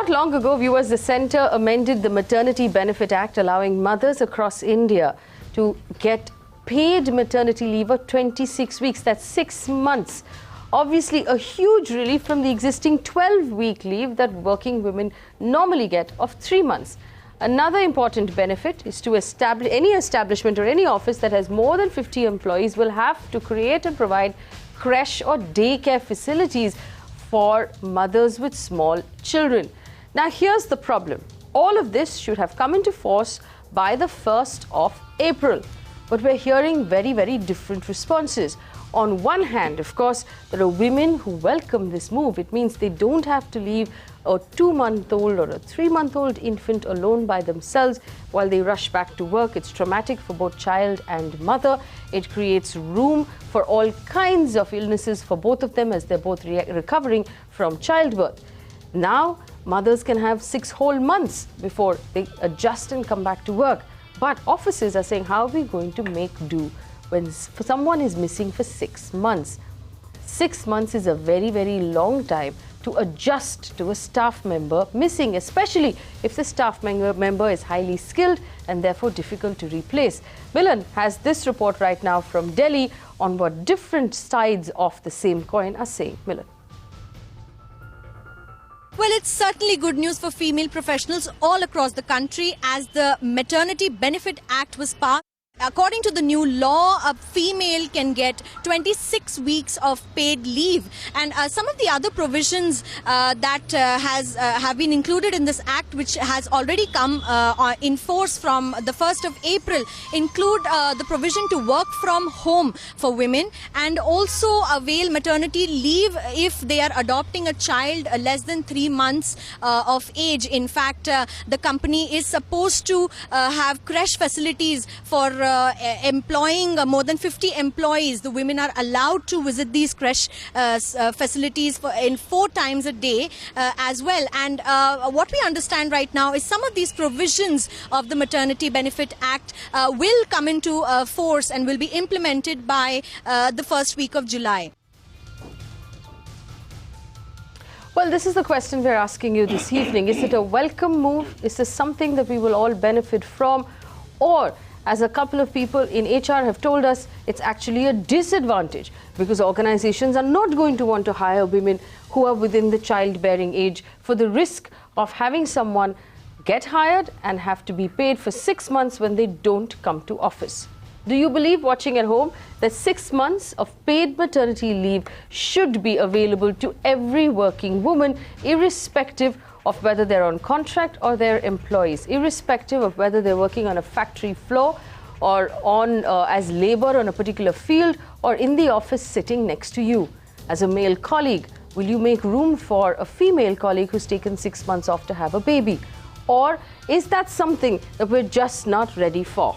Not long ago, viewers, the centre amended the Maternity Benefit Act, allowing mothers across India to get paid maternity leave of 26 weeks. That's 6 months. Obviously, a huge relief from the existing 12-week leave that working women normally get of 3 months. Another important benefit is to establish any establishment or any office that has more than 50 employees will have to create and provide crèche or daycare facilities for mothers with small children. Now, here's the problem. All of this should have come into force by the 1st of April. But we're hearing very, very different responses. On one hand, of course, there are women who welcome this move. It means they don't have to leave a 2-month-old or a 3-month-old infant alone by themselves while they rush back to work. It's traumatic for both child and mother. It creates room for all kinds of illnesses for both of them as they're both recovering from childbirth. Now, mothers can have 6 whole months before they adjust and come back to work. But offices are saying, how are we going to make do when someone is missing for 6 months? 6 months is a very, very long time to adjust to a staff member missing, especially if the staff member is highly skilled and therefore difficult to replace. Milan has this report right now from Delhi on what different sides of the same coin are saying. Milan. Well, it's certainly good news for female professionals all across the country as the Maternity Benefit Act was passed. According to the new law, a female can get 26 weeks of paid leave. And some of the other provisions that have been included in this act, which has already come in force from the 1st of April, include the provision to work from home for women and also avail maternity leave if they are adopting a child less than 3 months of age. In fact, the company is supposed to have crèche facilities for employing more than 50 employees. The women are allowed to visit these crèche facilities in 4 times a day as well. And what we understand right now is some of these provisions of the Maternity Benefit Act will come into force and will be implemented by the first week of July. Well, this is the question we're asking you this evening. Is it a welcome move? Is this something that we will all benefit from? Or, as a couple of people in HR have told us, it's actually a disadvantage because organizations are not going to want to hire women who are within the childbearing age for the risk of having someone get hired and have to be paid for 6 months when they don't come to office. Do you believe, watching at home, that 6 months of paid maternity leave should be available to every working woman, irrespective of whether they're on contract or they're employees, irrespective of whether they're working on a factory floor or on as labor on a particular field or in the office sitting next to you? As a male colleague, will you make room for a female colleague who's taken 6 months off to have a baby? Or is that something that we're just not ready for?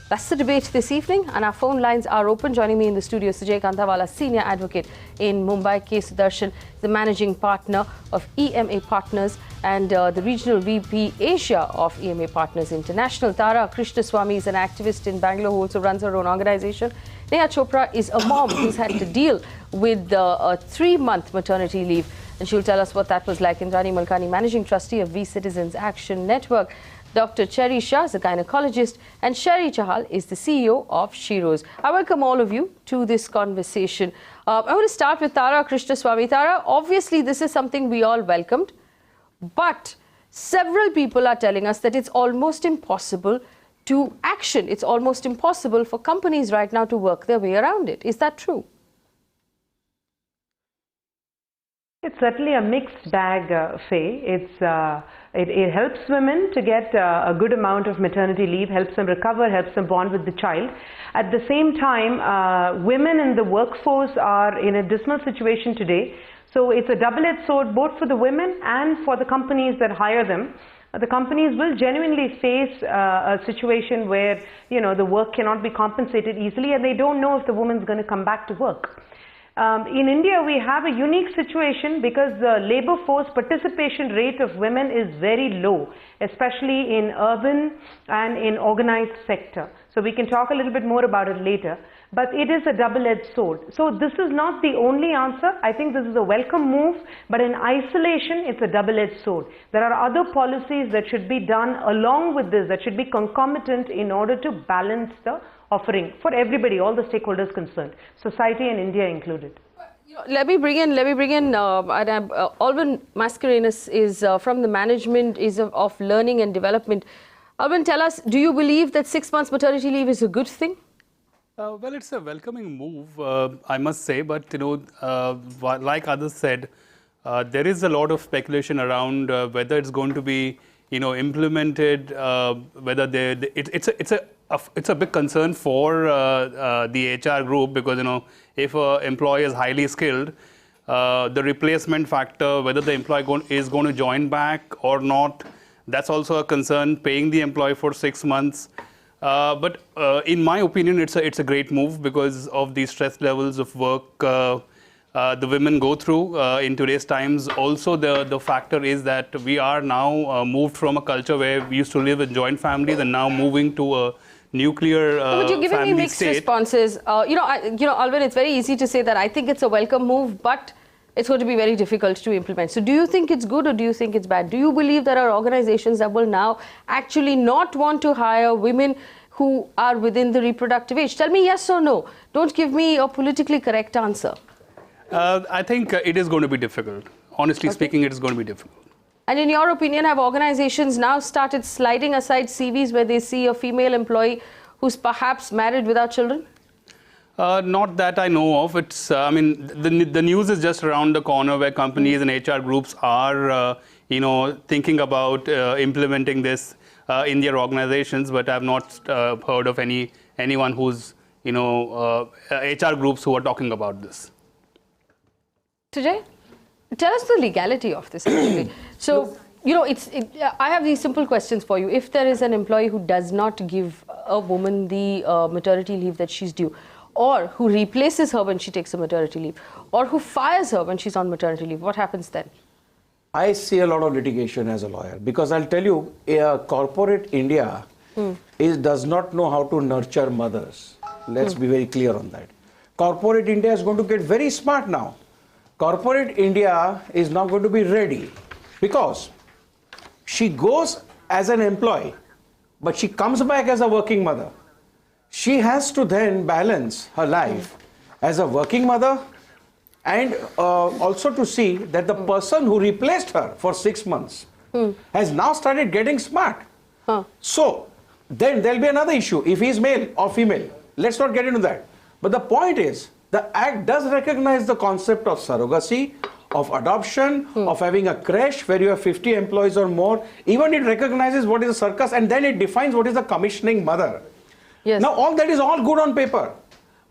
That's the debate this evening, and our phone lines are open. Joining me in the studio, Sujay Kantawala, Senior Advocate in Mumbai, Sudarshan, the Managing Partner of EMA Partners and the Regional VP Asia of EMA Partners International. Tara Krishnaswamy is an activist in Bangalore who also runs her own organization. Neha Chopra is a mom who's had to deal with a 3-month maternity leave, and she'll tell us what that was like. Indrani Malkani, Managing Trustee of We Citizens Action Network. Dr. Shairee Shah is a gynecologist, and Shairee Chahal is the CEO of Sheroes. I welcome all of you to this conversation. I want to start with Tara Krishnaswamy. Tara, obviously this is something we all welcomed, but several people are telling us that it's almost impossible to action. It's almost impossible for companies right now to work their way around it. Is that true? It's certainly a mixed bag, Faye. It helps women to get a good amount of maternity leave, helps them recover, helps them bond with the child. At the same time, women in the workforce are in a dismal situation today. So it's a double-edged sword both for the women and for the companies that hire them. The companies will genuinely face a situation where, the work cannot be compensated easily and they don't know if the woman's going to come back to work. In India, we have a unique situation because the labor force participation rate of women is very low, especially in urban and in organized sector. So we can talk a little bit more about it later. But it is a double-edged sword. So this is not the only answer. I think this is a welcome move, but in isolation, it's a double-edged sword. There are other policies that should be done along with this, that should be concomitant in order to balance the offering for everybody, all the stakeholders concerned, society and India included. Let me bring in Aldwin Mascarehnas is from the management of learning and development. Aldwin, tell us, do you believe that 6 months maternity leave is a good thing? Well, it's a welcoming move, I must say, but like others said, there is a lot of speculation around whether it's going to be, implemented, whether it's a big concern for the HR group because, if an employee is highly skilled, the replacement factor, whether the employee is going to join back or not, that's also a concern, paying the employee for 6 months. But in my opinion, it's a great move because of the stress levels of work the women go through in today's times. Also, the factor is that we are now moved from a culture where we used to live in joint families and now moving to a nuclear but you're giving me mixed state. responses. Aldwin, it's very easy to say that I think it's a welcome move, but it's going to be very difficult to implement. So do you think it's good or do you think it's bad? Do you believe there are organizations that will now actually not want to hire women who are within the reproductive age? Tell me yes or no. Don't give me a politically correct answer. I think it is going to be difficult. Honestly speaking, it is going to be difficult. And in your opinion, have organizations now started sliding aside CVs where they see a female employee who's perhaps married without children? Not that I know of. It's, the news is just around the corner where companies and HR groups are, thinking about implementing this in their organizations. But I've not heard of anyone who's, HR groups who are talking about this. Sujay, tell us the legality of this actually. So, I have these simple questions for you. If there is an employee who does not give a woman the maternity leave that she's due, or who replaces her when she takes a maternity leave, or who fires her when she's on maternity leave, what happens then? I see a lot of litigation as a lawyer because I'll tell you, corporate India does not know how to nurture mothers. Let's be very clear on that. Corporate India is going to get very smart now. Corporate India is not going to be ready because she goes as an employee, but she comes back as a working mother. She has to then balance her life as a working mother and also to see that the person who replaced her for 6 months has now started getting smart. So then there'll be another issue if he's male or female. Let's not get into that. But the point is, the Act does recognize the concept of surrogacy, of adoption, of having a crèche where you have 50 employees or more. Even it recognizes what is a circus and then it defines what is a commissioning mother. Yes. Now all that is all good on paper.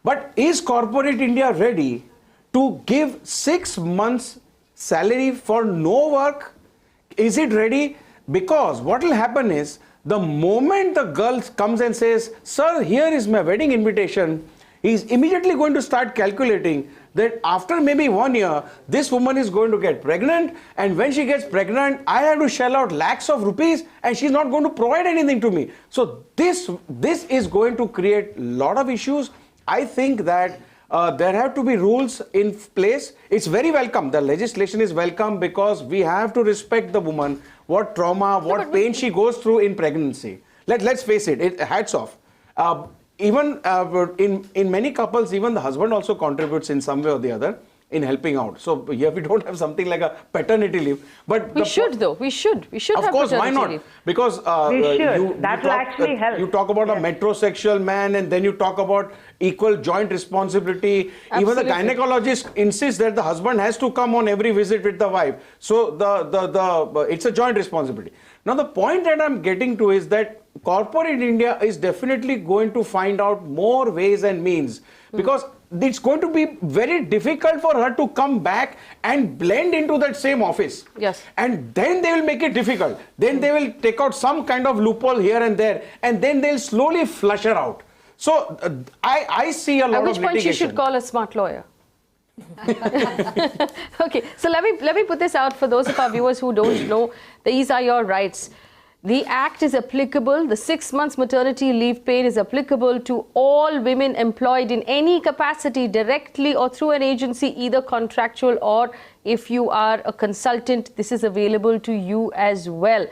But is corporate India ready to give 6 months salary for no work? Is it ready? Because what will happen is the moment the girl comes and says, "Sir, here is my wedding invitation," he's immediately going to start calculating that after maybe 1 year, this woman is going to get pregnant, and when she gets pregnant, I have to shell out lakhs of rupees, and she's not going to provide anything to me. So this is going to create a lot of issues. I think that there have to be rules in place. It's very welcome. The legislation is welcome because we have to respect the woman, what trauma, what pain she goes through in pregnancy. Let's face it, hats off. Even in many couples, even the husband also contributes in some way or the other in helping out. So here we don't have something like a paternity leave. But we should though. We should. We should of have course, why paternity not? leave. Because that will actually help. You talk about a metrosexual man, and then you talk about equal joint responsibility. Absolutely. Even the gynecologist insists that the husband has to come on every visit with the wife. So it's a joint responsibility. Now the point that I'm getting to is that corporate India is definitely going to find out more ways and means because it's going to be very difficult for her to come back and blend into that same office. Yes. And then they will make it difficult. Then they will take out some kind of loophole here and there, and then they'll slowly flush her out. So I see a lot of litigation. At which point she should call a smart lawyer. Okay, so let me put this out for those of our viewers who don't know. These are your rights. The Act is applicable, the 6 months maternity leave paid is applicable to all women employed in any capacity directly or through an agency, either contractual or if you are a consultant, this is available to you as well.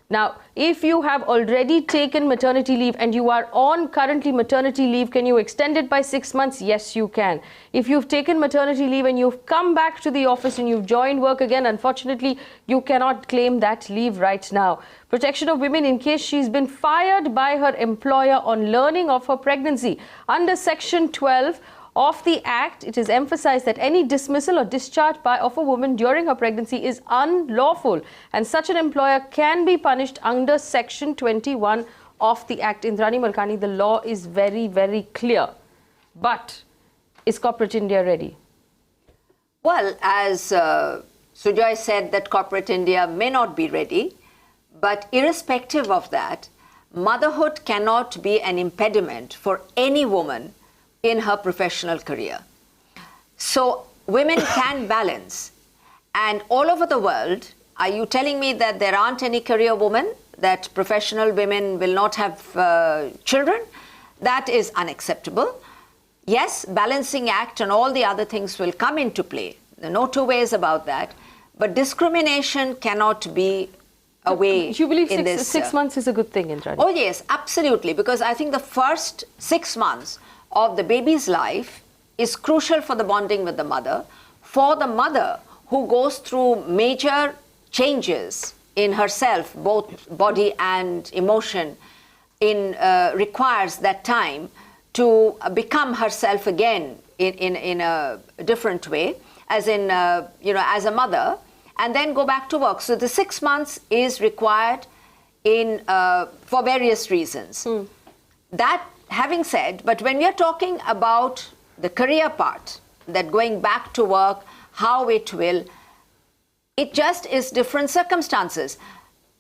Now, if you have already taken maternity leave and you are on currently maternity leave, can you extend it by 6 months? Yes, you can. If you've taken maternity leave and you've come back to the office and you've joined work again, unfortunately, you cannot claim that leave right now. Protection of women in case she's been fired by her employer on learning of her pregnancy. Under Section 12 of the Act, it is emphasized that any dismissal or discharge of a woman during her pregnancy is unlawful, and such an employer can be punished under Section 21 of the Act. Indrani Malkani, the law is very, very clear. But is corporate India ready? Well, as Sujay said, that corporate India may not be ready, but irrespective of that, motherhood cannot be an impediment for any woman in her professional career. So women can balance. And all over the world, are you telling me that there aren't any career women, that professional women will not have children? That is unacceptable. Yes, balancing act and all the other things will come into play. There are no two ways about that. But discrimination cannot be a way You believe in six months is a good thing, Indrani? Oh yes, absolutely. Because I think the first 6 months of the baby's life is crucial for the bonding with the mother. For the mother who goes through major changes in herself, both body and emotion, requires that time to become herself again in a different way, as in, as a mother, and then go back to work. So the 6 months is required for various reasons. That having said, but when we are talking about the career part, that going back to work, how it will, it just is different circumstances.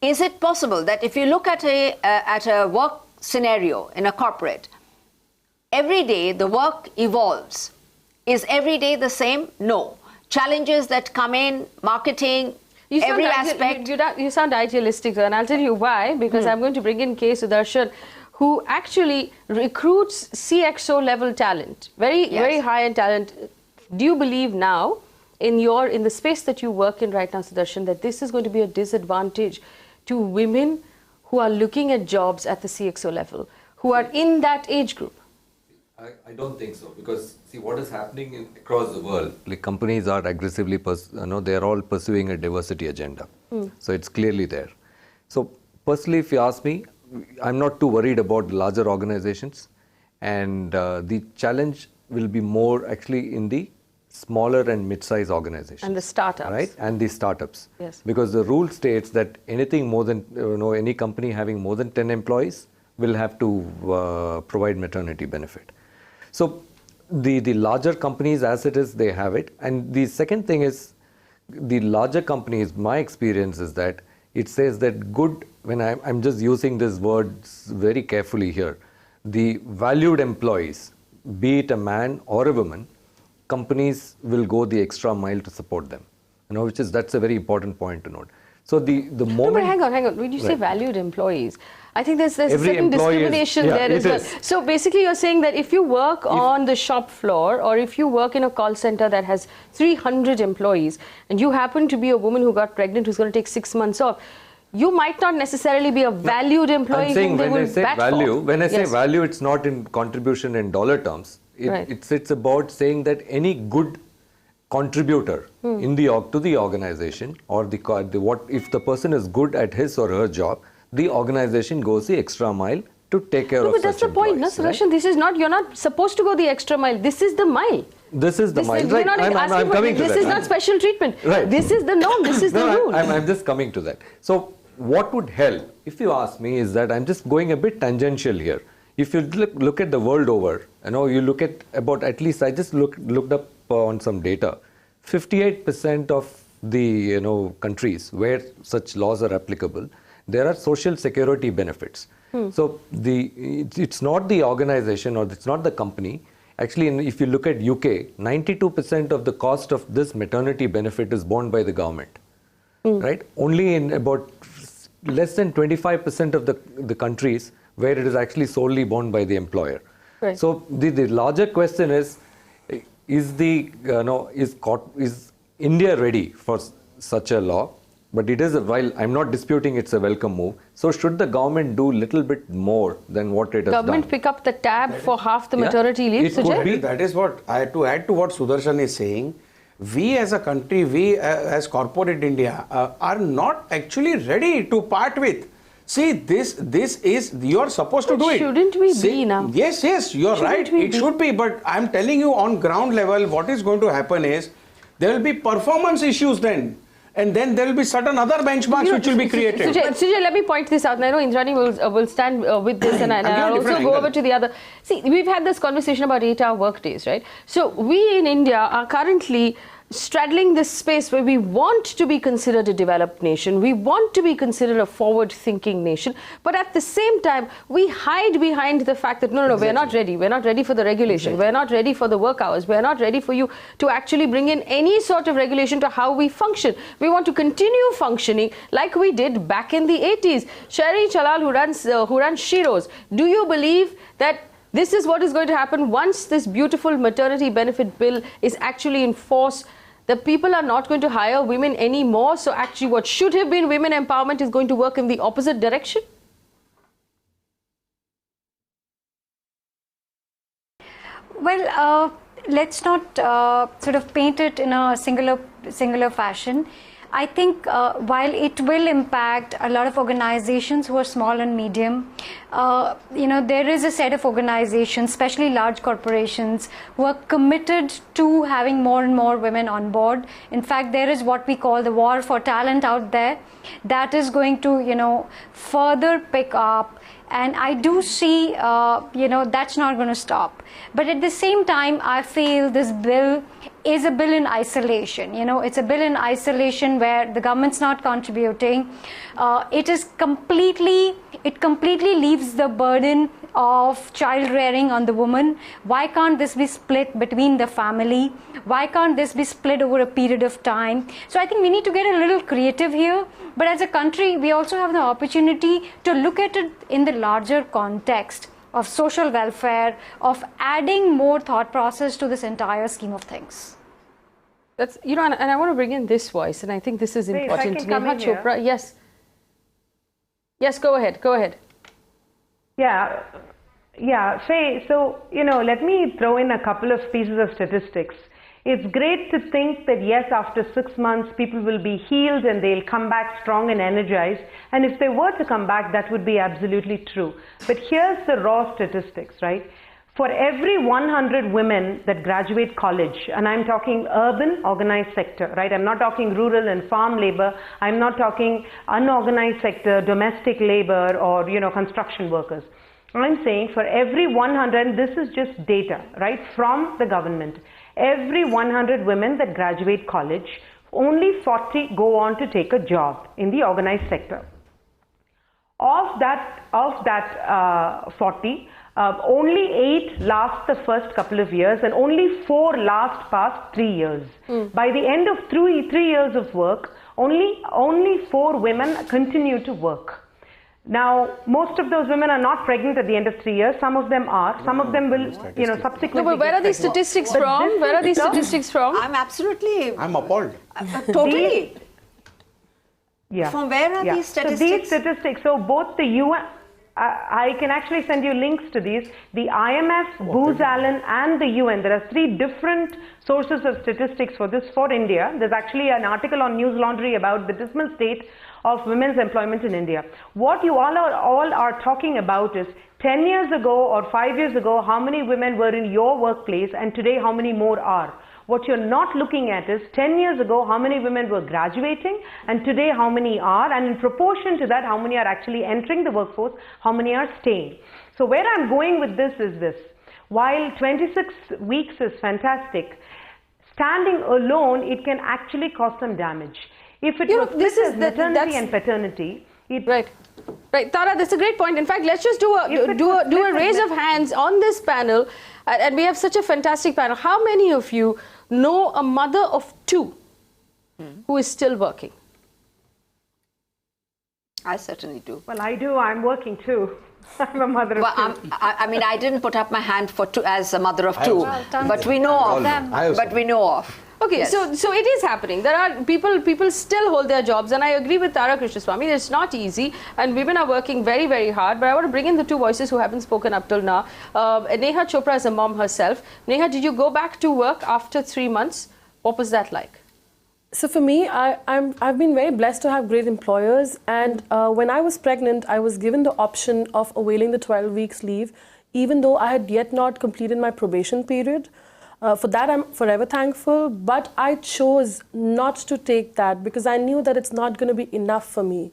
Is it possible that if you look at a work scenario in a corporate, every day the work evolves? Is every day the same? No. Challenges that come in, marketing, every aspect. You sound idealistic, and I'll tell you why, because I'm going to bring in K. Sudarshan, who actually recruits CXO level talent, very high-end talent. Do you believe now, in the space that you work in right now, Sudarshan, that this is going to be a disadvantage to women who are looking at jobs at the CXO level, who are in that age group? I don't think so, because see what is happening across the world. Like companies are aggressively, they are all pursuing a diversity agenda. So it's clearly there. So personally, if you ask me, I'm not too worried about larger organizations, and the challenge will be more actually in the smaller and mid-sized organizations. And the startups. Right? And the startups. Yes. Because the rule states that anything more than, any company having more than 10 employees will have to provide maternity benefit. So the larger companies, as it is, they have it. And the second thing is, the larger companies, my experience is that it says that good, when I'm just using these words very carefully here, the valued employees, be it a man or a woman, companies will go the extra mile to support them. That's a very important point to note. So the moment... No, but hang on. When you say valued employees, I think there's a certain discrimination there as well. So basically you're saying that if you work on the shop floor, or if you work in a call center that has 300 employees, and you happen to be a woman who got pregnant who's going to take 6 months off, you might not necessarily be a valued employee. I'm saying when I say value, it's not in contribution in dollar terms. It's about saying that any good contributor to the organization, or if the person is good at his or her job, the organization goes the extra mile to take care of such employees. But that's the point, no, Sudarshan. This is not, you're not supposed to go the extra mile. This is the mile. This is the mile. Right. I'm coming to that. This is not special treatment. Right. This is the norm. This is the rule. I'm just coming to that. So what would help, if you ask me, is that I'm just going a bit tangential here. If you look at the world over, you look at at least I just looked up on some data. 58% of the countries where such laws are applicable, there are social security benefits. So it's not the organization, or it's not the company. Actually, if you look at UK, 92% of the cost of this maternity benefit is borne by the government. Right? Only in about less than 25% of the countries where it is actually solely borne by the employer. Right. So the larger question is India ready for such a law? But it is, while I'm not disputing it's a welcome move, so should the government do little bit more than what it has Government done? pick up the tab for half the maternity leave, it could Sujay? be. That is what, to add to what Sudarshan is saying, we as a country, we as corporate India are not actually ready to part with. See, this is, you're supposed to do it. Shouldn't we be now? Yes, you're right. It should be, but I'm telling you on ground level, what is going to happen is, there will be performance issues then. And then there will be certain other benchmarks which will be created. Sujay, let me point this out. And I know Indrani will stand with this, and I'll also go over to the other. See, we've had this conversation about 8-hour work days, right? So we in India are currently straddling this space where we want to be considered a developed nation, we want to be considered a forward-thinking nation, but at the same time, we hide behind the fact that no, we're not ready. We're not ready for the regulation. We're not ready for the work hours. We're not ready for you to actually bring in any sort of regulation to how we function. We want to continue functioning like we did back in the 80s. Shairee Chahal, who runs Sheroes, do you believe that this is what is going to happen once this beautiful maternity benefit bill is actually in force? The people are not going to hire women anymore. So actually what should have been women empowerment is going to work in the opposite direction? Well, let's not sort of paint it in a singular fashion. I think while it will impact a lot of organizations who are small and medium, there is a set of organizations, especially large corporations, who are committed to having more and more women on board. In fact, there is what we call the war for talent out there that is going to, further pick up. And I do see, that's not going to stop. But at the same time, I feel this bill is a bill in isolation. It's a bill in isolation where the government's not contributing. It completely leaves the burden of child rearing on the woman. Why can't this be split between the family? Why can't this be split over a period of time? So I think we need to get a little creative here. But as a country, we also have the opportunity to look at it in the larger context of social welfare, of adding more thought process to this entire scheme of things. That's, and I want to bring in this voice, and I think this is important. Neha Chopra, yes. Yes, go ahead. Yeah, Faye, so, let me throw in a couple of pieces of statistics. It's great to think that yes, after 6 months, people will be healed and they'll come back strong and energized. And if they were to come back, that would be absolutely true. But here's the raw statistics, right? For every 100 women that graduate college, and I'm talking urban organized sector, right? I'm not talking rural and farm labor. I'm not talking unorganized sector, domestic labor, or, construction workers. I'm saying for every 100, and this is just data, right, from the government, every 100 women that graduate college, only 40 go on to take a job in the organized sector. Of that 40, only 8 last the first couple of years and only 4 last past 3 years. By the end of 3 years of work, only 4 women continue to work. Now, most of those women are not pregnant at the end of 3 years. Some of them are. Some of them will, subsequently. No, but where are these statistics from? Where are these statistics from? I'm appalled. Totally. Yeah. From where are these statistics? So these statistics, so both the UN, I can actually send you links to these. The IMF, Booz Allen, and the UN. There are 3 different sources of statistics for this for India. There's actually an article on News Laundry about the dismal state of women's employment in India. What you all are talking about is 10 years ago or 5 years ago, how many women were in your workplace, and today how many more are. What you're not looking at is 10 years ago, how many women were graduating, and today how many are, and in proportion to that, how many are actually entering the workforce, how many are staying. So where I'm going with this is this. While 26 weeks is fantastic, standing alone, it can actually cause some damage. If it was maternity and paternity, Right, Tara, that's a great point. In fact, let's just do a raise of hands on this panel, and we have such a fantastic panel. How many of you know a mother of 2 who is still working? I certainly do. Well, I do. I'm working too. I'm a mother of two. I mean, I didn't put up my hand for two as a mother of two, Well, but we know of them. But we know of. Okay, Yes. so it is happening. There are people still hold their jobs, and I agree with Tara Krishnaswamy. It's not easy, and women are working very, very hard. But I want to bring in the two voices who haven't spoken up till now. Neha Chopra is a mom herself. Neha, did you go back to work after 3 months? What was that like? So for me, I've been very blessed to have great employers, and when I was pregnant, I was given the option of availing the 12 weeks leave, even though I had yet not completed my probation period. For that, I'm forever thankful, but I chose not to take that because I knew that it's not going to be enough for me.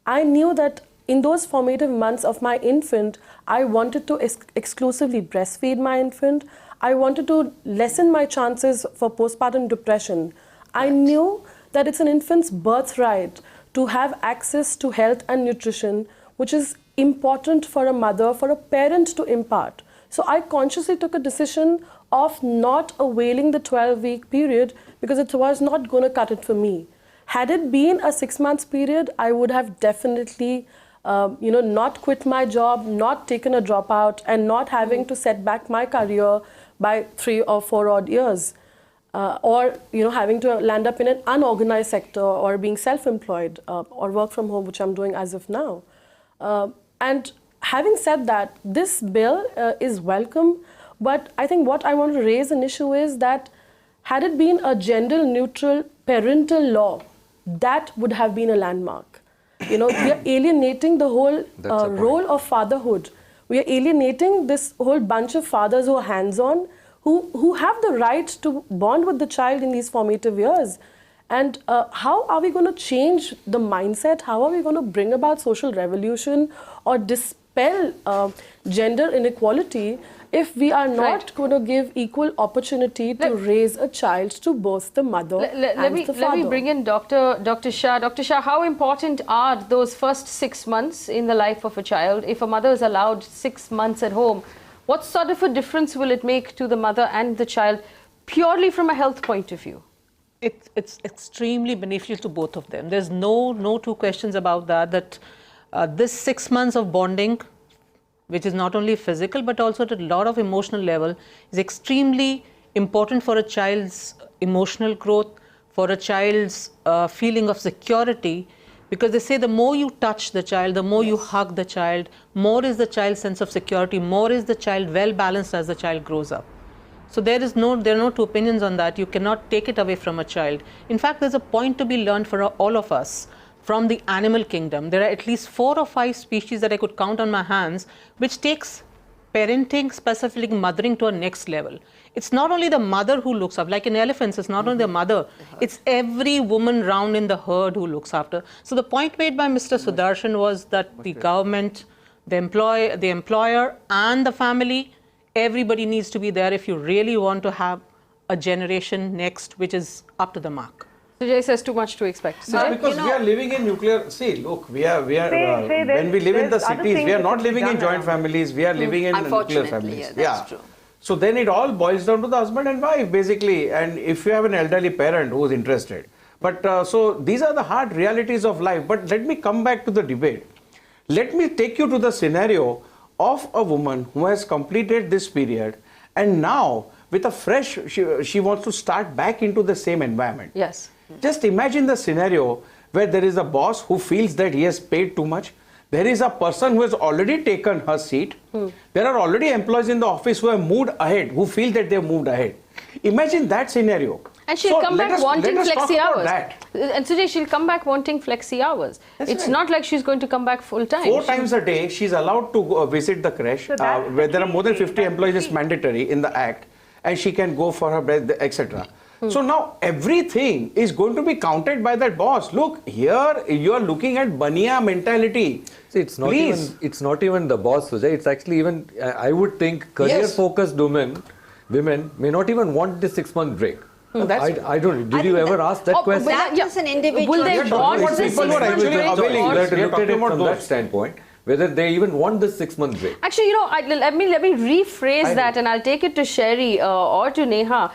I knew that in those formative months of my infant, I wanted to exclusively breastfeed my infant. I wanted to lessen my chances for postpartum depression. I knew that it's an infant's birthright to have access to health and nutrition, which is important for a mother, for a parent to impart. So I consciously took a decision of not availing the 12-week period because it was not going to cut it for me. Had it been a 6 months period, I would have definitely not quit my job, not taken a dropout, and not having to set back my career by 3 or 4 odd years. Or having to land up in an unorganized sector or being self-employed or work from home, which I'm doing as of now. And having said that, this bill is welcome, but I think what I want to raise an issue is that had it been a gender-neutral parental law, that would have been a landmark. We are alienating the whole role of fatherhood. We are alienating this whole bunch of fathers who are hands-on, who have the right to bond with the child in these formative years. And how are we going to change the mindset? How are we going to bring about social revolution or dispel gender inequality if we are not going to give equal opportunity to raise a child to both the mother and the father? Let me bring in Dr. Shah. Dr. Shah, how important are those first 6 months in the life of a child? If a mother is allowed 6 months at home, what sort of a difference will it make to the mother and the child purely from a health point of view? It's extremely beneficial to both of them. There's no two questions about that this 6 months of bonding, which is not only physical but also at a lot of emotional level, is extremely important for a child's emotional growth, for a child's feeling of security. Because they say the more you touch the child, the more you hug the child, more is the child's sense of security, more is the child well balanced as the child grows up. So there are no two opinions on that. You cannot take it away from a child. In fact, there's a point to be learned for all of us from the animal kingdom. There are at least 4 or 5 species that I could count on my hands, which takes parenting, specifically mothering, to a next level. It's not only the mother who looks up, like in elephants, it's not only the mother, it's every woman round in the herd who looks after. So the point made by Mr. Sudarshan was that the government, the employer and the family, everybody needs to be there if you really want to have a generation next which is up to the mark. Sujay says too much to expect. Because we are living in nuclear. See, look, we are when we live in the cities, we are not living in joint families. We are living in nuclear families. Yeah, that's true. So then it all boils down to the husband and wife, basically. And if you have an elderly parent who is interested, but so these are the hard realities of life. But let me come back to the debate. Let me take you to the scenario of a woman who has completed this period, and now with a fresh, she wants to start back into the same environment. Yes. Just imagine the scenario where there is a boss who feels that he has paid too much. There is a person who has already taken her seat. There are already employees in the office who have moved ahead, who feel that they have moved ahead. Imagine that scenario. And she'll come back wanting flexi hours. That. And Sujay, she'll come back wanting flexi hours. It's not like she's going to come back full time. 4 times a day, she's allowed to visit the crèche. Where there are more than 50 employees, it's mandatory in the Act. And she can go for her breath, etc. So now everything is going to be counted by that boss. Look, here you are looking at Baniya mentality. See, it's not even the boss, Sujay. It's actually even, I would think, career-focused women may not even want this 6-month break. I don't. Did you ever ask that question? That is an individual. Will they want the 6-month break? You have to look at it from that standpoint, whether they even want this 6-month break. Actually, let me rephrase that, and I'll take it to Shairee or to Neha.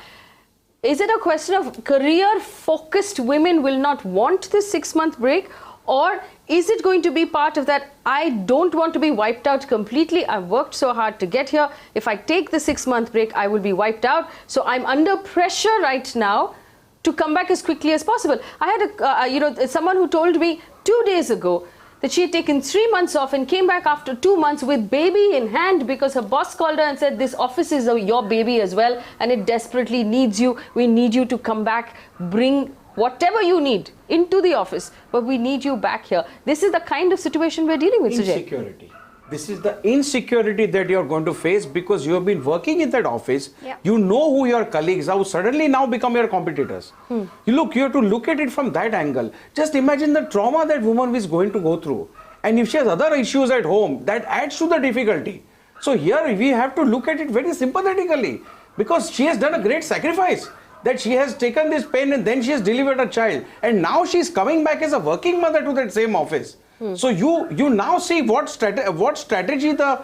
Is it a question of career-focused women will not want this 6-month break, or is it going to be part of that? I don't want to be wiped out completely. I've worked so hard to get here. If I take the 6-month break, I will be wiped out. So I'm under pressure right now to come back as quickly as possible. I had someone who told me 2 days ago that she had taken 3 months off and came back after 2 months with baby in hand because her boss called her and said, this office is your baby as well and it desperately needs you. We need you to come back, bring whatever you need into the office, but we need you back here. This is the kind of situation we're dealing with, Sujay. Insecurity. This is the insecurity that you're going to face because you have been working in that office. Yeah. You know who your colleagues are, who suddenly now become your competitors. You have to look at it from that angle. Just imagine the trauma that woman is going to go through. And if she has other issues at home, that adds to the difficulty. So here we have to look at it very sympathetically because she has done a great sacrifice. That she has taken this pain and then she has delivered a child. And now she is coming back as a working mother to that same office. So you now see what strategy the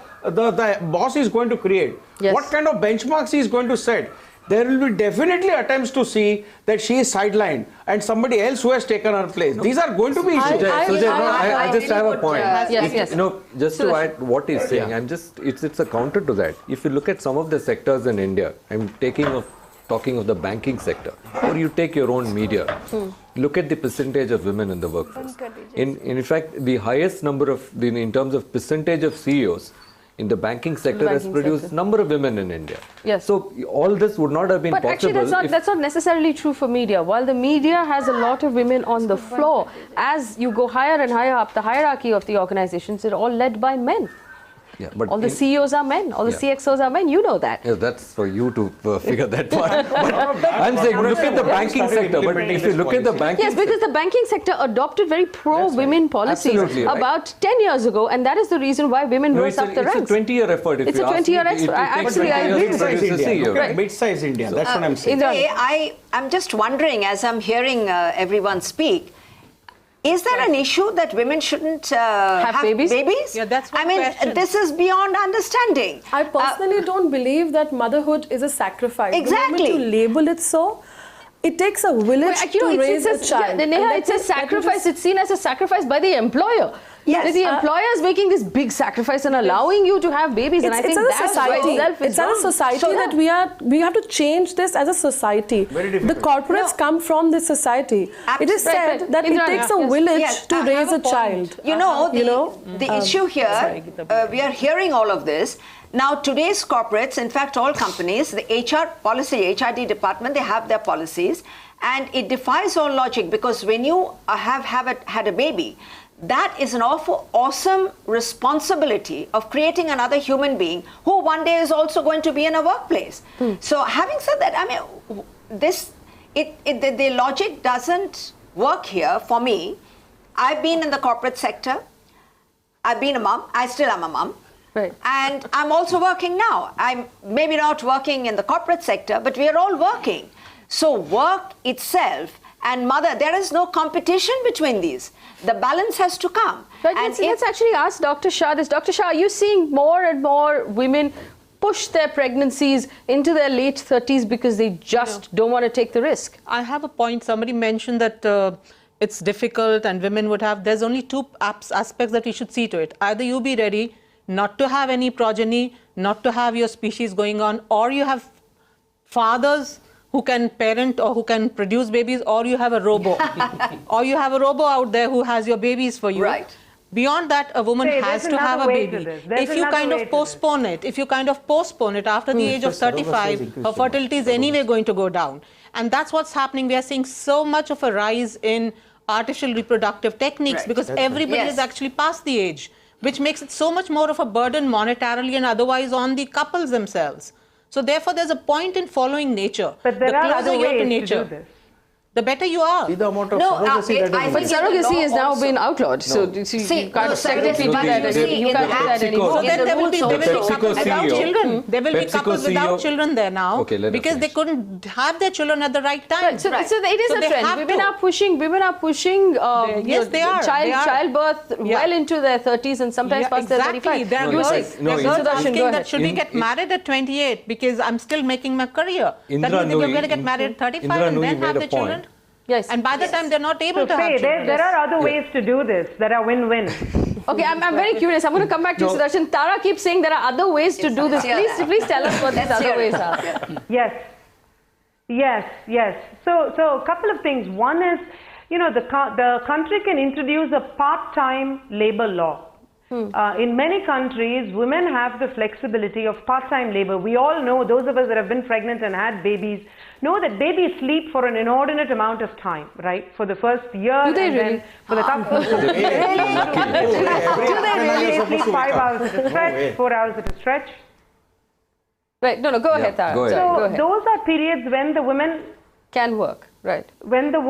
boss is going to create. Yes. What kind of benchmarks he is going to set. There will be definitely attempts to see that she is sidelined and somebody else who has taken her place. These are going to be issues. I just have a point. Yes. Just to add what he's saying, it's a counter to that. If you look at some of the sectors in India, I'm talking of the banking sector, or you take your own media, look at the percentage of women in the workforce. In fact, the highest number in terms of percentage of CEOs in the banking sector has produced number of women in India. Yes. So all this would not have been possible. But actually that's not necessarily true for media. While the media has a lot of women on the floor, as you go higher and higher up the hierarchy of the organizations, they're all led by men. Yeah, but all the CEOs are men, all the CXOs are men, you know that. Yeah, that's for you to figure that part. But I'm saying look at the banking sector. But if you look at the banking Yes, because the banking sector adopted very pro-women policies about 10 years ago, and that is the reason why women rose up the ranks. It's a 20-year effort. It's a 20-year effort. Actually, I agree with you. Mid-size India, that's what I'm saying. I'm just wondering, as I'm hearing everyone speak, is there an issue that women shouldn't have babies? Yeah, that's one I mean, question. this is beyond understanding. I personally don't believe that motherhood is a sacrifice. Exactly. The moment you label it so, it takes a village to raise a child. Neha, it's a sacrifice. It's seen as a sacrifice by the employer. Yes. The employer is making this big sacrifice and allowing you to have babies, and I think that itself is wrong. It's a society that we have to change this as a society. The corporates come from this society. It is said that it takes a village to raise a child. You know, the issue here, we are hearing all of this. Now, today's corporates, in fact, all companies, the HR policy, HRD department, they have their policies, and it defies all logic because when you have had a baby, that is an awesome responsibility of creating another human being who one day is also going to be in a workplace. So having said that, I mean, the logic doesn't work here for me. I've been in the corporate sector. I've been a mom. I still am a mom. Right. And I'm also working now. I'm maybe not working in the corporate sector, but we are all working. So work itself and mother, there is no competition between these. The balance has to come. Right, and let's actually ask Dr. Shah this. Dr. Shah, are you seeing more and more women push their pregnancies into their late 30s because they just don't want to take the risk? I have a point. Somebody mentioned that it's difficult and women would have, there's only two aspects that we should see to it. Either you be ready not to have any progeny, not to have your species going on, or you have fathers who can parent or who can produce babies, or you have a robo. Or you have a robo out there who has your babies for you. Right. Beyond that, a woman has to have a baby. If you kind of postpone it, after the age of 35, her fertility is anyway going to go down. And that's what's happening. We are seeing so much of a rise in artificial reproductive techniques because everybody is actually past the age, which makes it so much more of a burden monetarily and otherwise on the couples themselves. So therefore, there's a point in following nature. But there are other ways to nature, do this. The better you are. See the amount of surrogacy but surrogacy has now been outlawed. So you can't technically do that anymore. So then there will be couples without children. There will be couples without children there now because they couldn't have their children at the right time. So it is a trend. Women are pushing childbirth well into their 30s and sometimes past their 35. They're asking that should we get married at 28 because I'm still making my career. That means you're going to get married at 35 and then have the children. Yes. And by the time they're not able So to have Faye, children. there are other ways to do this that are win-win. Okay, I'm very curious. I'm going to come back to you, Sudarshan. Tara keeps saying there are other ways to do this. Please tell us what these other ways are. Yes. So a couple of things. One is, the country can introduce a part-time labor law. In many countries, women have the flexibility of part-time labor. We all know, those of us that have been pregnant and had babies, know that babies sleep for an inordinate amount of time, right? For the first year. Do they and really? Then for the couple. Do they really sleep 5 hours at a stretch, 4 hours at a stretch? Right. No, go ahead, Tara. go ahead. Sorry, So go ahead. those are periods when the women Can work. Right. when the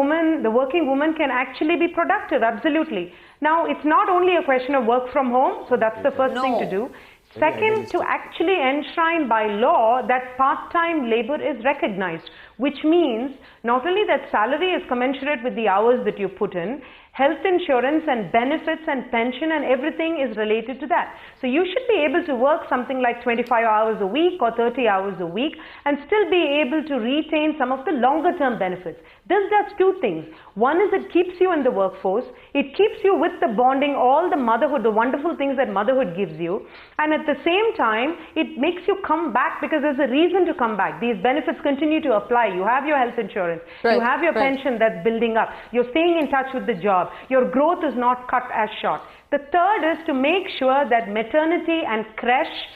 working woman can actually be productive, absolutely. Now, it's not only a question of work from home, so that's the first thing to do. Second, to actually enshrine by law that part-time labor is recognized, which means not only that salary is commensurate with the hours that you put in, health insurance and benefits and pension and everything is related to that. So you should be able to work something like 25 hours a week or 30 hours a week and still be able to retain some of the longer term benefits. This does two things. One is it keeps you in the workforce. It keeps you with the bonding, all the motherhood, the wonderful things that motherhood gives you. And at the same time, it makes you come back because there's a reason to come back. These benefits continue to apply. You have your health insurance. Right, You have your right. pension that's building up. You're staying in touch with the job. Your growth is not cut as short. The third is to make sure that paternity and crèche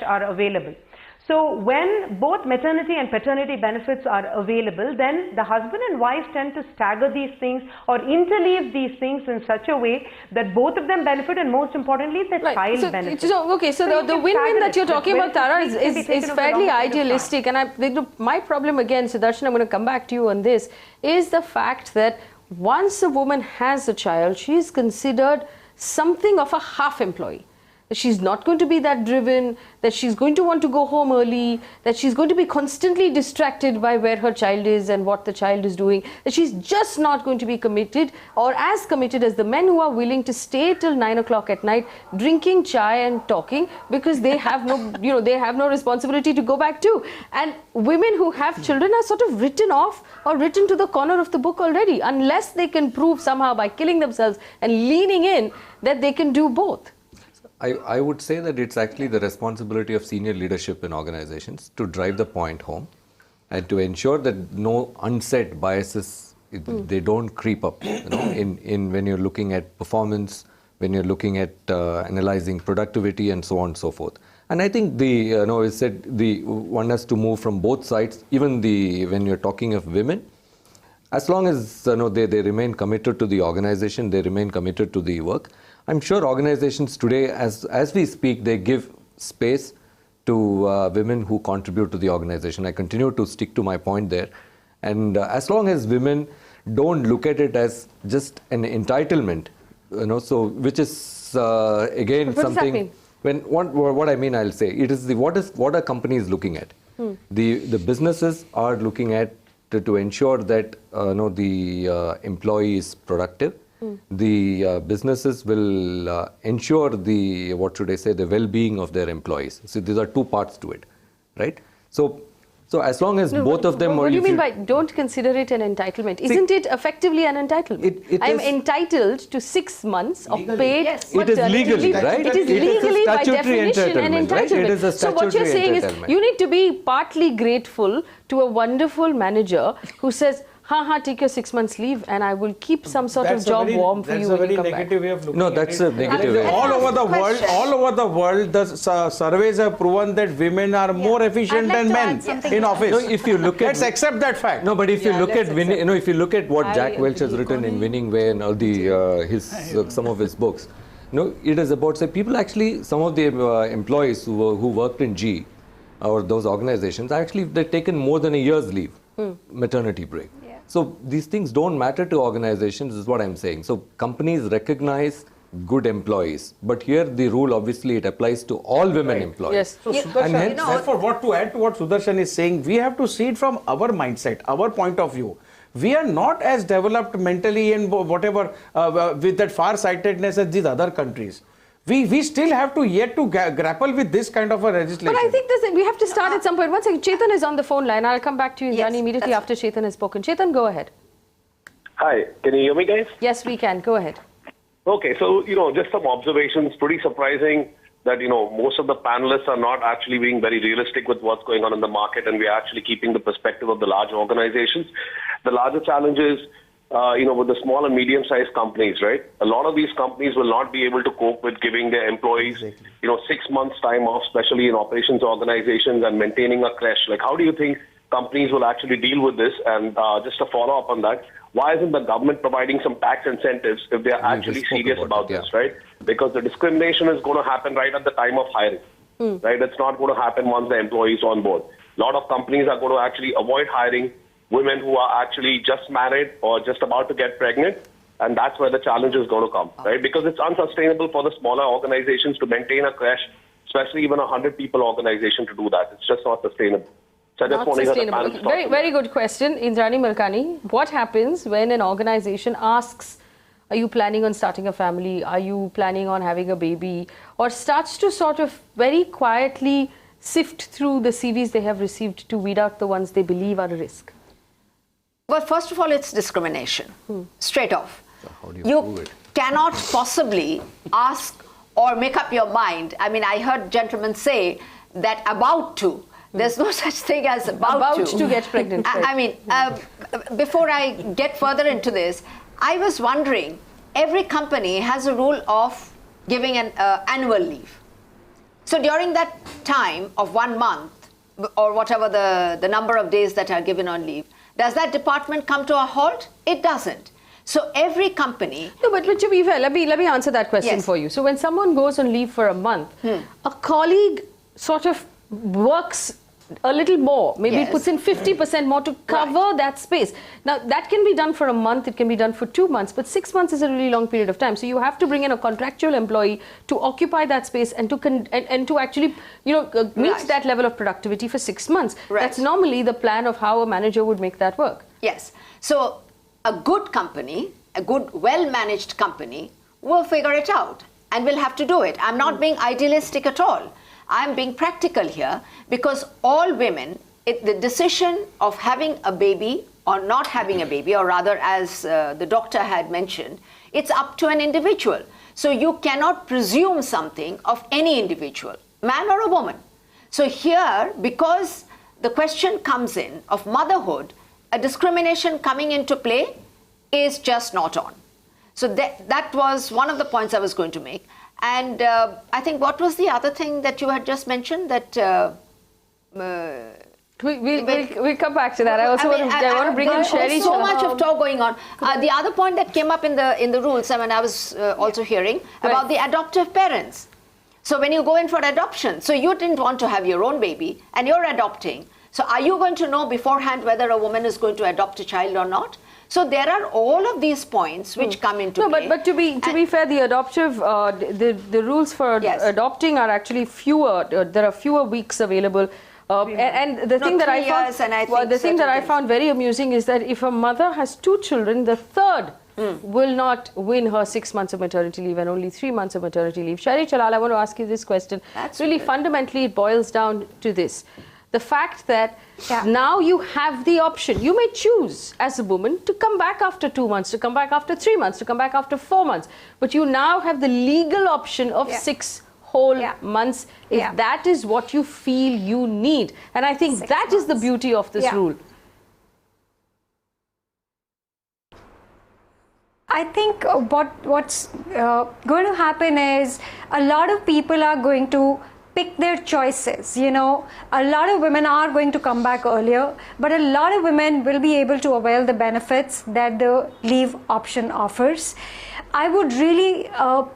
are available. So when both maternity and paternity benefits are available, then the husband and wife tend to stagger these things or interleave these things in such a way that both of them benefit and most importantly the child benefits. So you the can win-win stagger that it. you're talking The about, Tara, benefits can be is taken over a fairly long period of time. idealistic. And my problem again, Sudarshan, I'm going to come back to you on this, is the fact that once a woman has a child, she is considered something of a half employee. That she's not going to be that driven, that she's going to want to go home early, that she's going to be constantly distracted by where her child is and what the child is doing, that she's just not going to be committed or as committed as the men who are willing to stay till 9 o'clock at night drinking chai and talking because they have no, they have no responsibility to go back to. And women who have children are sort of written off or written to the corner of the book already, unless they can prove somehow by killing themselves and leaning in that they can do both. I would say that it's actually the responsibility of senior leadership in organizations to drive the point home and to ensure that no unsaid biases, they don't creep up, in when you're looking at performance, when you're looking at analyzing productivity and so on and so forth. And I think one has to move from both sides, even when you're talking of women, as long as they remain committed to the organization, they remain committed to the work. I'm sure organizations today, as we speak, they give space to women who contribute to the organization. I continue to stick to my point there. And as long as women don't look at it as just an entitlement, which is again what something. What I mean, I'll say it is what are companies looking at? The businesses are looking at to ensure that the employee is productive. The businesses will ensure the well-being of their employees. So these are two parts to it, right? So as long as both of them. What do you mean by don't consider it an entitlement? Isn't it effectively an entitlement? I am entitled to 6 months of paid It is legally, right? It is legally by definition an entitlement. Right? It is a So what you're saying is you need to be partly grateful to a wonderful manager who says, take your 6 months leave and I will keep some sort of job warm for you when you come back. That's a very negative way of looking No, at that's it. a negative way. All over the world, the surveys have proven that women are more efficient than men in office. No, if you look at, let's accept that fact. No, but if you look at winning, if you look at what Jack Welch has written in Winning Way and all some of his books, it is about people actually, some of the employees who worked in G or those organizations they've taken more than a year's leave, maternity break. So these things don't matter to organizations, is what I'm saying. So companies recognize good employees, but here the rule obviously it applies to all women employees. Yes. So Sudarshan, therefore, what to add to what Sudarshan is saying, we have to see it from our mindset, our point of view. We are not as developed mentally and whatever with that far-sightedness as these other countries. We still have to yet to grapple with this kind of a legislation. But I think we have to start at some point. One second, Chetan is on the phone line. I'll come back to you, Indrani, immediately after Chetan has spoken. Chetan, go ahead. Hi, can you hear me, guys? Yes, we can. Go ahead. Okay, so, just some observations. Pretty surprising that, most of the panelists are not actually being very realistic with what's going on in the market, and we are actually keeping the perspective of the large organizations. The larger challenge is, with the small and medium-sized companies, right? A lot of these companies will not be able to cope with giving their employees, 6 months time off, especially in operations organizations and maintaining a crèche. Like, how do you think companies will actually deal with this? And just a follow-up on that, why isn't the government providing some tax incentives if they are actually serious about this, right? Because the discrimination is going to happen right at the time of hiring, right? It's not going to happen once the employee is on board. A lot of companies are going to actually avoid hiring women who are actually just married or just about to get pregnant, and that's where the challenge is going to come, right? Because it's unsustainable for the smaller organizations to maintain a crèche, especially even a 100-people organization to do that. It's just not sustainable. So I just want to hear the panel's thoughts. Very good question, Indrani Malkani. What happens when an organization asks, are you planning on starting a family? Are you planning on having a baby? Or starts to sort of very quietly sift through the CVs they have received to weed out the ones they believe are a risk? Well, first of all, it's discrimination, straight off. So how do you prove it? cannot possibly ask or make up your mind. I mean, I heard gentlemen say that about to. There's no such thing as about to get pregnant. I mean, before I get further into this, I was wondering, every company has a rule of giving an annual leave. So during that time of 1 month, or whatever the number of days that are given on leave, does that department come to a halt? It doesn't. So every company... No, but to be fair, let me answer that question Yes. for you. So when someone goes on leave for a month, a colleague sort of works a little more, maybe Yes. puts in 50% more to cover that space. Now, that can be done for a month, it can be done for 2 months, but 6 months is a really long period of time. So you have to bring in a contractual employee to occupy that space and to actually, meet Right. that level of productivity for 6 months. Right. That's normally the plan of how a manager would make that work. Yes. So a good company, a good, well-managed company will figure it out and will have to do it. I'm not being idealistic at all. I'm being practical here because all women, the decision of having a baby or not having a baby, or rather as the doctor had mentioned, it's up to an individual. So you cannot presume something of any individual, man or a woman. So here, because the question comes in of motherhood, a discrimination coming into play is just not on. So that was one of the points I was going to make. And I think what was the other thing that you had just mentioned that... We'll come back to that. I also want to bring in Shairee. So much of talk going on. The other point that came up in the rules, I mean, I was also hearing about the adoptive parents. So when you go in for adoption, so you didn't want to have your own baby and you're adopting. So are you going to know beforehand whether a woman is going to adopt a child or not? So there are all of these points which come into play. But to be fair, the adoptive the rules for adopting are actually fewer. There are fewer weeks available. And the thing that I found very amusing is that if a mother has 2 children, the third will not win her 6 months of maternity leave and only 3 months of maternity leave. Shairee Chahal, I want to ask you this question. Fundamentally, it boils down to this. The fact that now you have the option. You may choose as a woman to come back after 2 months, to come back after 3 months, to come back after 4 months. But you now have the legal option of 6 whole months if that is what you feel you need. And I think that is the beauty of this rule. I think what's going to happen is a lot of people are going to pick their choices. A lot of women are going to come back earlier, but a lot of women will be able to avail the benefits that the leave option offers. I would really, I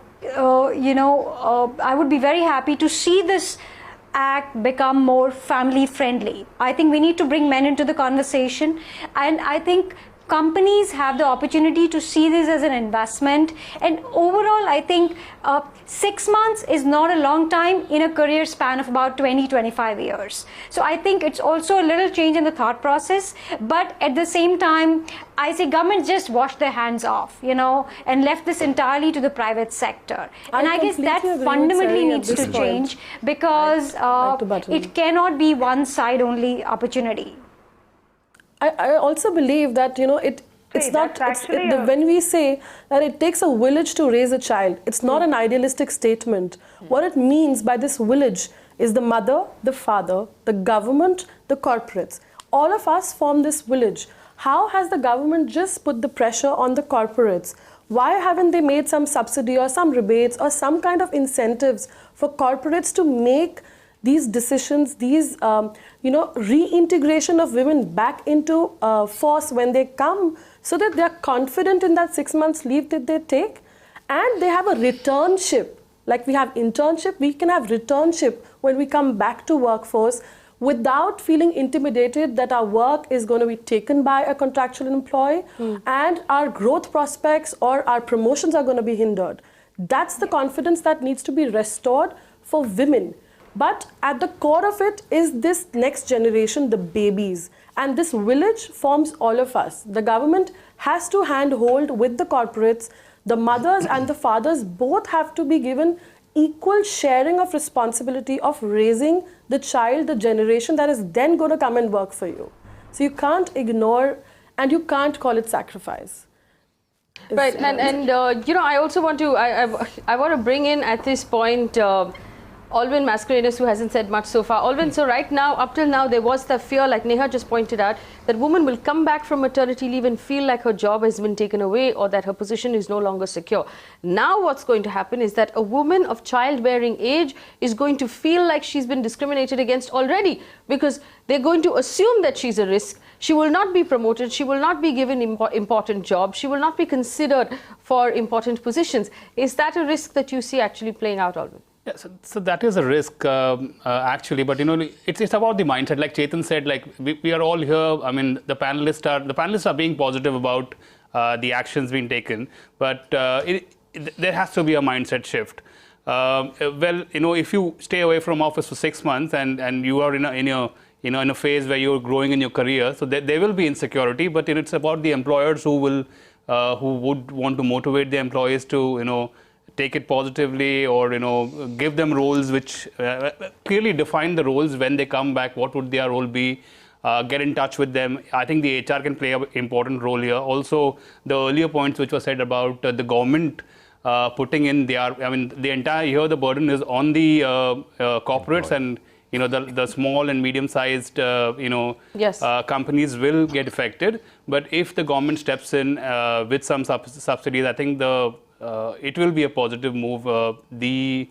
would be very happy to see this act become more family friendly. I think we need to bring men into the conversation, and I think companies have the opportunity to see this as an investment. And overall, I think 6 months is not a long time in a career span of about 20-25 years. So I think it's also a little change in the thought process. But at the same time, I say government just washed their hands off, and left this entirely to the private sector. And I guess that fundamentally needs to change, because it cannot be one side only opportunity. I also believe that, when we say that it takes a village to raise a child, it's not an idealistic statement. What it means by this village is the mother, the father, the government, the corporates. All of us form this village. How has the government just put the pressure on the corporates? Why haven't they made some subsidy or some rebates or some kind of incentives for corporates to make these decisions, these reintegration of women back into force when they come, so that they are confident in that 6 months leave that they take, and they have a returnship. Like we have internship, we can have returnship when we come back to workforce without feeling intimidated that our work is going to be taken by a contractual employee and our growth prospects or our promotions are going to be hindered. That's the confidence that needs to be restored for women. But at the core of it is this next generation, the babies. And this village forms all of us. The government has to handhold with the corporates. The mothers and the fathers both have to be given equal sharing of responsibility of raising the child, the generation that is then going to come and work for you. So you can't ignore and you can't call it sacrifice. Right, and I also want to, I want to bring in at this point Aldwin Mascarehnas, who hasn't said much so far. Aldwin, so right now, up till now, there was the fear, like Neha just pointed out, that woman will come back from maternity leave and feel like her job has been taken away or that her position is no longer secure. Now what's going to happen is that a woman of childbearing age is going to feel like she's been discriminated against already, because they're going to assume that she's a risk. She will not be promoted. She will not be given important jobs. She will not be considered for important positions. Is that a risk that you see actually playing out, Aldwin? Yeah, so that is a risk actually, but it's about the mindset. Like Chetan said, like we are all here. I mean, the panelists are being positive about the actions being taken, but there has to be a mindset shift. If you stay away from office for 6 months and you are in a phase where you're growing in your career, so there will be insecurity. But it's about the employers who would want to motivate the employees to take it positively, or give them roles which clearly define the roles when they come back. What would their role be? Get in touch with them. I think the HR can play an important role here. Also, the earlier points which were said about the government putting in the entire year, the burden is on the corporates, and the small and medium-sized companies will get affected. But if the government steps in with some subsidies, I think it will be a positive move. The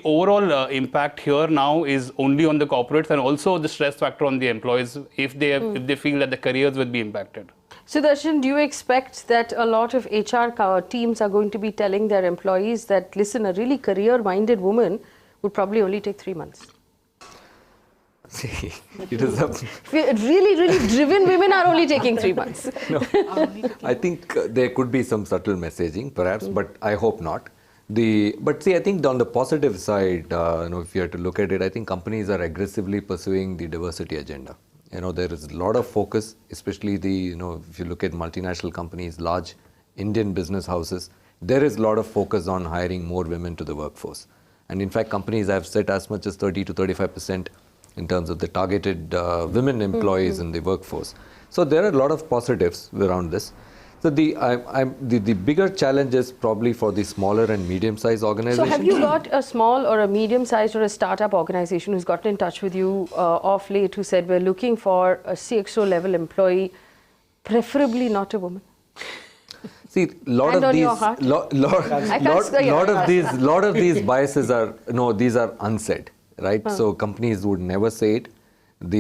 overall impact here now is only on the corporates, and also the stress factor on the employees if they feel that the careers will be impacted. Sudarshan, do you expect that a lot of HR teams are going to be telling their employees that, listen, a really career-minded woman would probably only take 3 months? See, it is really driven women are only taking 3 months. No, I think there could be some subtle messaging, perhaps, but I hope not. But see, I think on the positive side, if you have to look at it, I think companies are aggressively pursuing the diversity agenda. There is a lot of focus, especially if you look at multinational companies, large Indian business houses, there is a lot of focus on hiring more women to the workforce. And in fact, companies have set as much as 30 to 35% in terms of the targeted women employees in the workforce. So there are a lot of positives around this. So the bigger challenge is probably for the smaller and medium-sized organizations. So have you got a small or a medium-sized or a startup organization who's gotten in touch with you of late, who said, we're looking for a CXO level employee, preferably not a woman? See, lot of these biases are these are unsaid, right? So companies would never say it.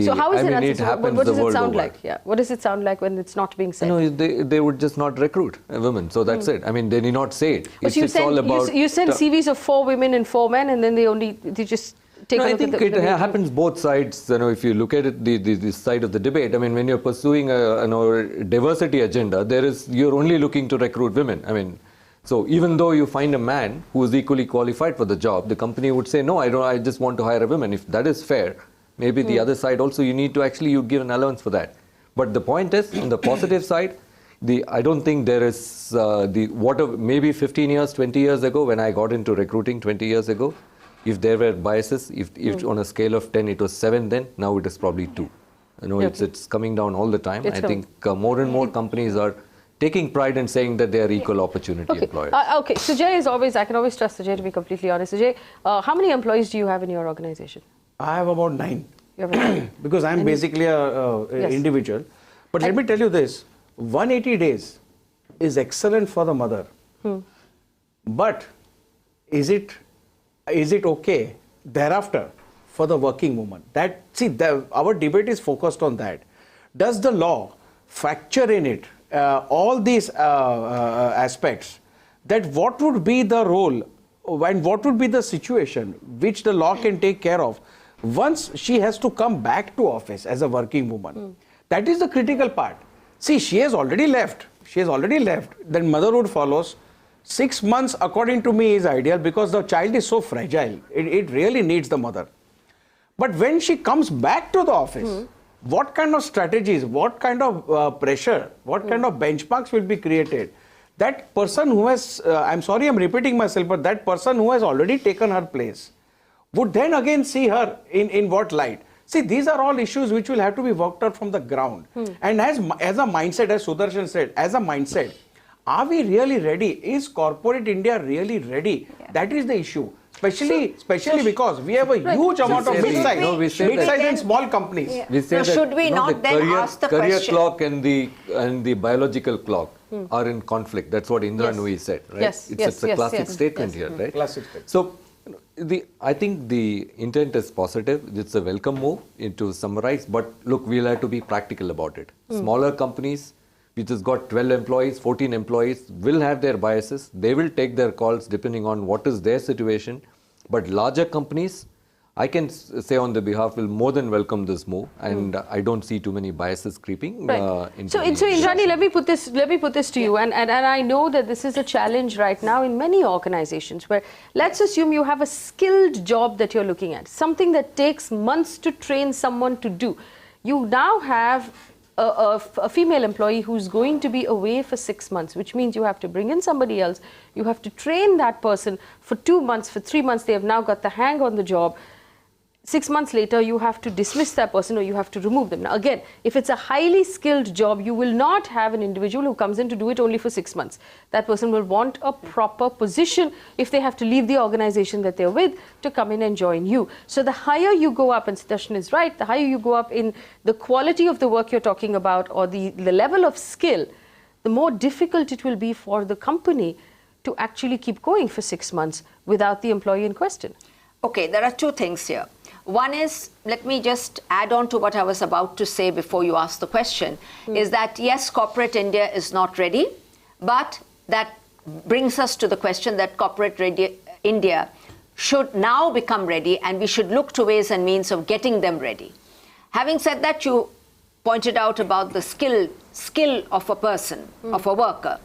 So how is it happens what does the it world sound over. like? Yeah, what does it sound like when it's not being said? They would just not recruit women. So that's it. I mean, they need not say it. But you send CVs of 4 women and 4 men, and then they just take a I look think at the happens both sides. If you look at it, the side of the debate. I mean, when you're pursuing a diversity agenda, you're only looking to recruit women. I mean, so even though you find a man who is equally qualified for the job, the company would say, no, I just want to hire a woman. If that is fair, maybe the other side also, you need to you give an allowance for that. But the point is, on the positive side, I don't think there is maybe 15 years, 20 years ago, when I got into recruiting 20 years ago, if there were biases, if on a scale of 10 it was 7 then, now it is probably 2. It's coming down all the time. I think more and more companies are taking pride in saying that they are equal opportunity employers. Okay, Sujay is always, I can always trust Sujay, to be completely honest. Sujay, how many employees do you have in your organization? I have about 9. You have 9. Because I'm basically a individual. But let me tell you this. 180 days is excellent for the mother, but is it okay thereafter for the working woman? Our debate is focused on that. Does the law factor in it all these aspects? That what would be the role and what would be the situation which the law can take care of once she has to come back to office as a working woman? That is the critical part. See, she has already left. Then motherhood follows. 6 months, according to me, is ideal because the child is so fragile. It really needs the mother. But when she comes back to the office, what kind of strategies, what kind of pressure, what kind of benchmarks will be created? That person who has, I'm sorry I'm repeating myself, but that person who has already taken her place would then again see her in what light? See, these are all issues which will have to be worked out from the ground. And as a mindset, as Sudarshan said, as a mindset, are we really ready? Is corporate India really ready? Yeah. That is the issue. Especially because we have a huge amount of mid-size and small companies. Yeah. Should we not then ask the question? Career clock and the biological clock are in conflict. That's what Indrani said, right? It's a classic statement here, right? Classic statement. So, I think the intent is positive. It's a welcome move, to summarize. But look, we'll have to be practical about it. Smaller companies, which has got 12 employees, 14 employees, will have their biases. They will take their calls depending on what is their situation. But larger companies, I can say on their behalf, will more than welcome this move, and I don't see too many biases creeping. So Indrani, let me put this to you, and I know that this is a challenge right now in many organizations where, let's assume you have a skilled job that you're looking at, something that takes months to train someone to do. You now have a female employee who's going to be away for 6 months, which means you have to bring in somebody else. You have to train that person for 2 months, for 3 months. They have now got the hang on the job. 6 months later, you have to dismiss that person or you have to remove them. Now, again, if it's a highly skilled job, you will not have an individual who comes in to do it only for 6 months. That person will want a proper position if they have to leave the organization that they're with to come in and join you. So the higher you go up, and Sudarshan is right, the higher you go up in the quality of the work you're talking about or the level of skill, the more difficult it will be for the company to actually keep going for 6 months without the employee in question. Okay, there are 2 things here. One is, let me just add on to what I was about to say before you asked the question, is that yes, corporate India is not ready, but that brings us to the question that corporate India should now become ready, and we should look to ways and means of getting them ready. Having said that, you pointed out about the skill of a person, of a worker.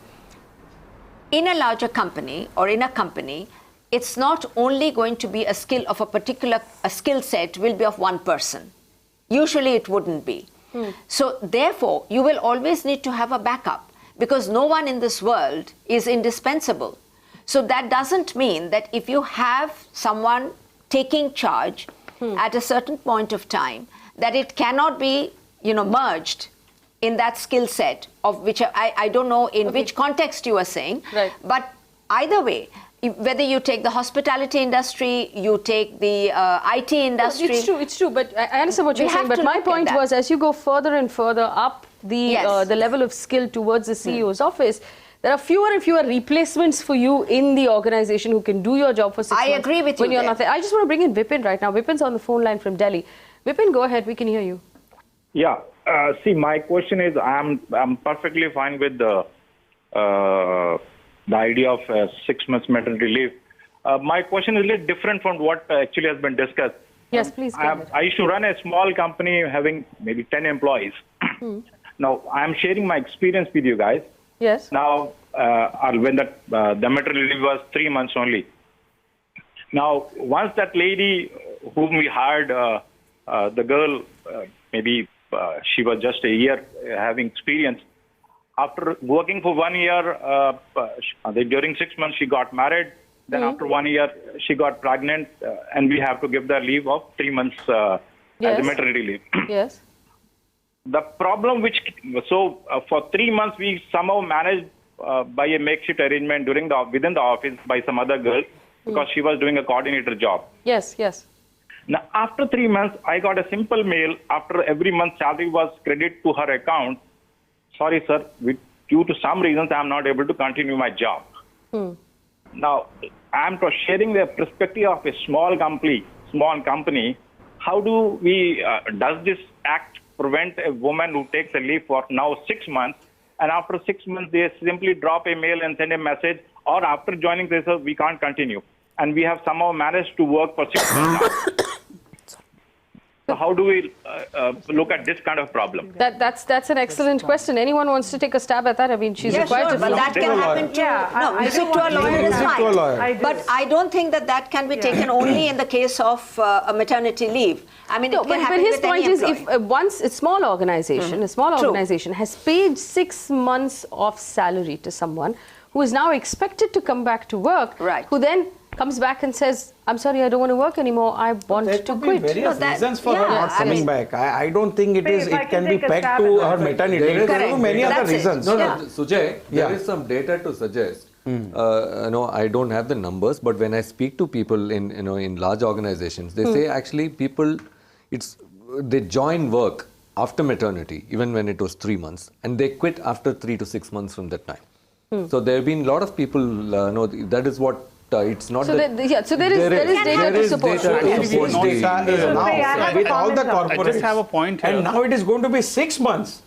In a larger company or in a company, it's not only going to be a skill of a skill set will be of one person. Usually it wouldn't be. So therefore, you will always need to have a backup because no one in this world is indispensable. So that doesn't mean that if you have someone taking charge at a certain point of time, that it cannot be, merged in that skill set of which I don't know in which context you are saying, but either way, whether you take the hospitality industry, you take the IT industry. No, it's true, but I understand what you're saying. But my point was, as you go further and further up the level of skill towards the CEO's office, there are fewer and fewer replacements for you in the organization who can do your job for 6 months. I agree with you. When you're not there. I just want to bring in Vipin right now. Vipin's on the phone line from Delhi. Vipin, go ahead. We can hear you. Yeah. See, my question is, I'm perfectly fine with the idea of 6 months maternity leave. My question is a little different from what actually has been discussed. Yes, please. I used to run a small company having maybe 10 employees. Now, I'm sharing my experience with you guys. Yes. Now, when the maternity leave was 3 months only. Now, once that lady whom we hired, the girl, maybe she was just a year having experience. After working for 1 year, during 6 months, she got married. Then after 1 year, she got pregnant, and we have to give the leave of 3 months as a maternity leave. Yes. The problem for 3 months, we somehow managed by a makeshift arrangement within the office by some other girl because she was doing a coordinator job. Yes, yes. Now, after 3 months, I got a simple mail after every month salary was credited to her account. Sorry, sir, due to some reasons, I am not able to continue my job. Now, I am sharing the perspective of a small company. How do we, does this act prevent a woman who takes a leave for now 6 months, and after 6 months, they simply drop a mail and send a message, or after joining this, we can't continue. And we have somehow managed to work for 6 months now. So how do we look at this kind of problem? That's an excellent question. Anyone wants to take a stab at that? I mean, she's required to. But that can happen too. Music to a lawyer is fine. But I don't think that can be taken only in the case of a maternity leave. I mean, but his point is, if once a small organization has paid 6 months of salary to someone who is now expected to come back to work, who then comes back and says, I'm sorry, I don't want to work anymore, I want to quit. There could be various reasons for her not coming back. I don't think it can be pegged to her maternity. There are many other reasons. No, Sujay, there is some data to suggest. I don't have the numbers, but when I speak to people in large organizations, they say actually they join work after maternity, even when it was 3 months, and they quit after 3 to 6 months from that time. So there have been a lot of people, that is what it's not. So there is data to support. With all the corporates, I just have a point here. And now it is going to be 6 months.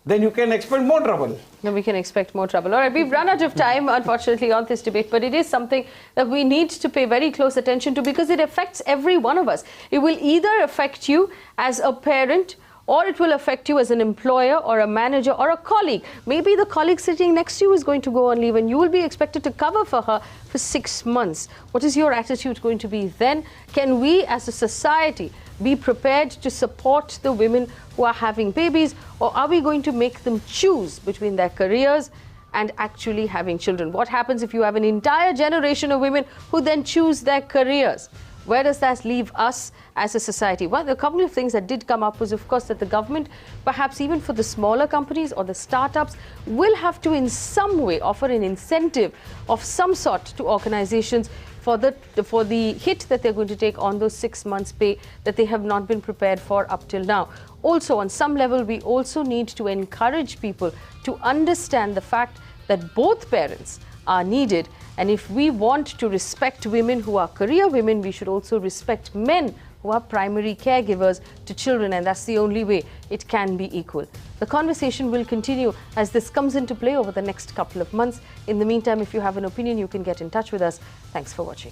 Then you can expect more trouble. Then we can expect more trouble. All right, we've run out of time, unfortunately, on this debate, but it is something that we need to pay very close attention to because it affects every one of us. It will either affect you as a parent, or it will affect you as an employer or a manager or a colleague. Maybe the colleague sitting next to you is going to go on leave and you will be expected to cover for her for 6 months. What is your attitude going to be then? Can we as a society be prepared to support the women who are having babies, or are we going to make them choose between their careers and actually having children? What happens if you have an entire generation of women who then choose their careers? Where does that leave us as a society? Well, a couple of things that did come up was, of course, that the government, perhaps even for the smaller companies or the startups, will have to in some way offer an incentive of some sort to organizations for the hit that they're going to take on those 6 months' pay that they have not been prepared for up till now. Also, on some level, we also need to encourage people to understand the fact that both parents are needed. And if we want to respect women who are career women, we should also respect men who are primary caregivers to children, and that's the only way it can be equal. The conversation will continue as this comes into play over the next couple of months. In the meantime, if you have an opinion, you can get in touch with us. Thanks for watching.